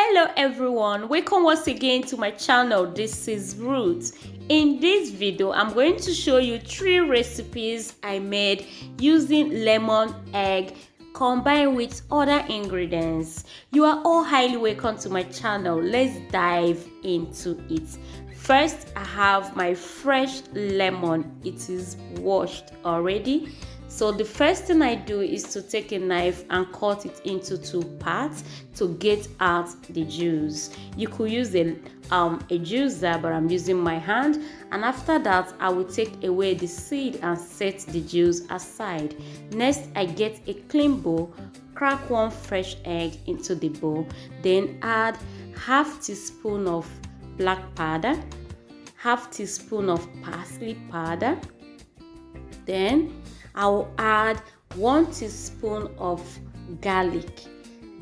Hello everyone, welcome once again to my channel. This is Ruth. In this video I'm going to show you 3 recipes I made using lemon egg combined with other ingredients. You are all highly welcome to my channel. Let's dive into it. First, I have my fresh lemon. It is washed already. So the first thing I do is to take a knife and cut it into 2 parts to get out the juice. You could use a juicer, but I'm using my hand. And after that, I will take away the seed and set the juice aside. Next, I get a clean bowl, crack 1 fresh egg into the bowl, then add half teaspoon of black powder, half teaspoon of parsley powder, then I will add 1 teaspoon of garlic.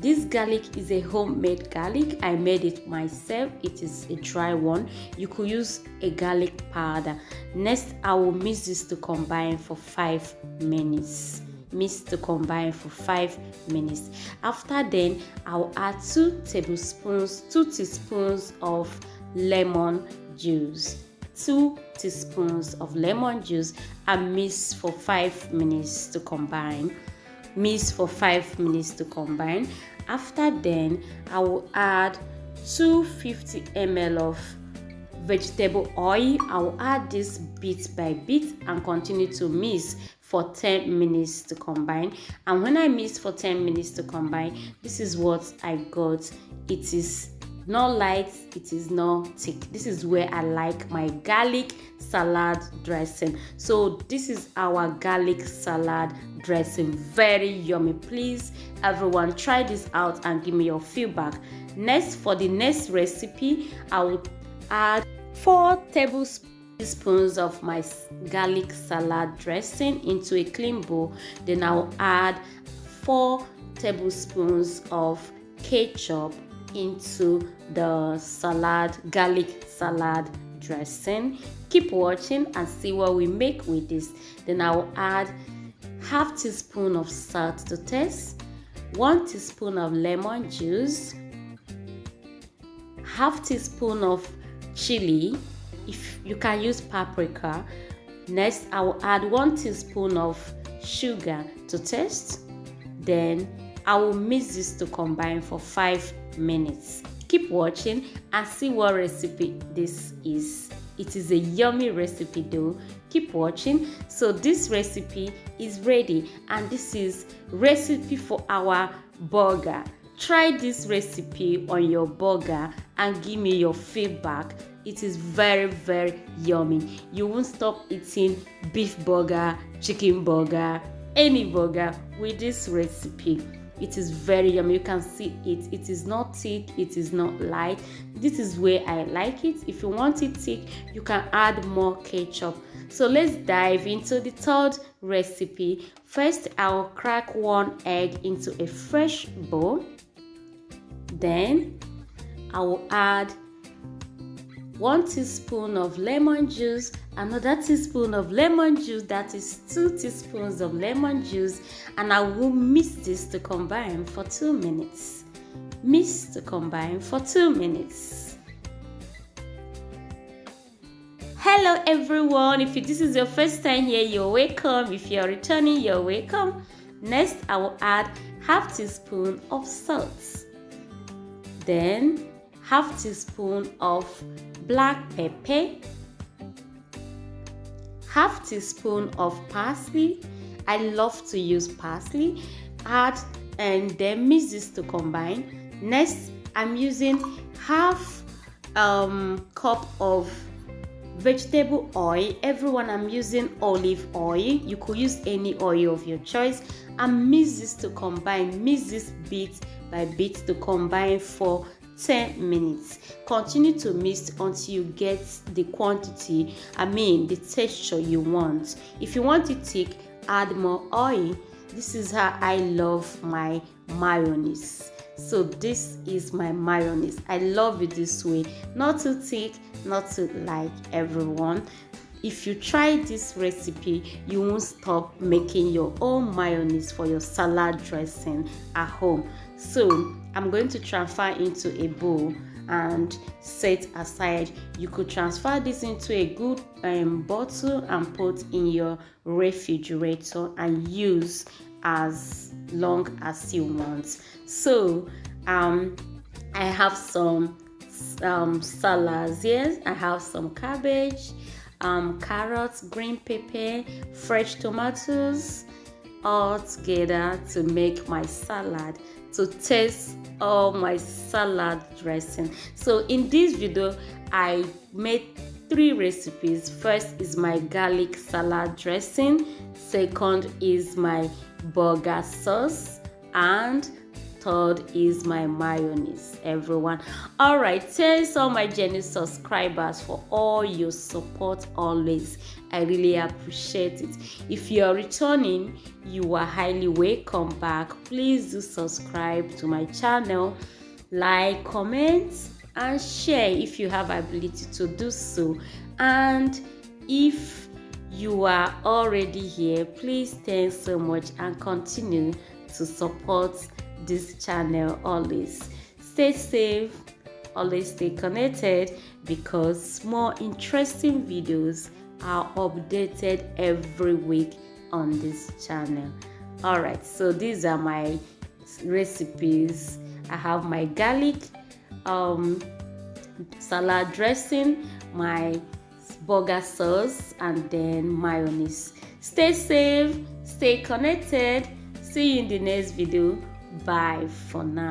This garlic is a homemade garlic. I made it myself. It is a dry one. You could use a garlic powder. Next, I will mix this to combine for 5 minutes. Mix to combine for 5 minutes. After then, I will add 2 teaspoons of lemon juice. 2 teaspoons of lemon juice and mix for 5 minutes to combine. Mix for 5 minutes to combine. After then, I will add 250 ml of vegetable oil. I will add this bit by bit and continue to mix for 10 minutes to combine. And when I mix for 10 minutes to combine, this is what I got. It is not light, it is not thick. This is where I like my garlic salad dressing. So this is our garlic salad dressing. Very yummy. Please everyone, try this out and give me your feedback. Next, for the next recipe, I will add 4 tablespoons of my garlic salad dressing into a clean bowl. Then I will add 4 tablespoons of ketchup into the garlic salad dressing. Keep watching and see what we make with this. Then I will add half teaspoon of salt to taste, 1 teaspoon of lemon juice, half teaspoon of chilli, if you can use paprika. Next, I will add 1 teaspoon of sugar to taste. Then I will mix this to combine for 5 minutes. Keep watching and see what recipe this is. It is a yummy recipe though. Keep watching. So this recipe is ready, and this is recipe for our burger. Try this recipe on your burger and give me your feedback. It is very yummy. You won't stop eating beef burger, chicken burger, any burger with this recipe. It is very yummy. You can see it. It is not thick, it is not light. This is where I like it. If you want it thick, you can add more ketchup. So let's dive into the 3rd recipe. First, I'll crack 1 egg into a fresh bowl. Then I will add 1 teaspoon of lemon juice, another teaspoon of lemon juice, that is 2 teaspoons of lemon juice, and I will mix this to combine for 2 minutes. Mix to combine for 2 minutes. Hello everyone, if this is your first time here, you're welcome. If you're returning, you're welcome. Next, I will add half teaspoon of salt, then half teaspoon of black pepper, half teaspoon of parsley. I love to use parsley. Add and then mix this to combine. Next, I'm using half cup of vegetable oil. Everyone, I'm using olive oil. You could use any oil of your choice, and mix this to combine. Mix this bit by bit to combine for 10 minutes. Continue to mix until you get the quantity, the texture you want. If you want it thick, add more oil. This is how I love my mayonnaise. So this is my mayonnaise. I love it this way. Not too thick, not too light, everyone. If you try this recipe, you won't stop making your own mayonnaise for your salad dressing at home. So I'm going to transfer into a bowl and set aside. You could transfer this into a good bottle and put in your refrigerator and use as long as you want. So I have some salads here. I have some cabbage, carrots, green pepper, fresh tomatoes, all together to make my salad, to taste all my salad dressing. So in this video I made 3 recipes. First is my garlic salad dressing, second is my burger sauce, and third is my mayonnaise, everyone. All right, thanks all my genuine subscribers for all your support always. I really appreciate it. If you are returning, you are highly welcome back. Please do subscribe to my channel, like, comment, and share if you have ability to do so. And if you are already here, please thanks so much and continue to support this channel always. Stay safe, always stay connected, because more interesting videos are updated every week on this channel. All right, so these are my recipes. I have my garlic salad dressing, my burger sauce, and then mayonnaise. Stay safe, stay connected. See you in the next video. Bye for now.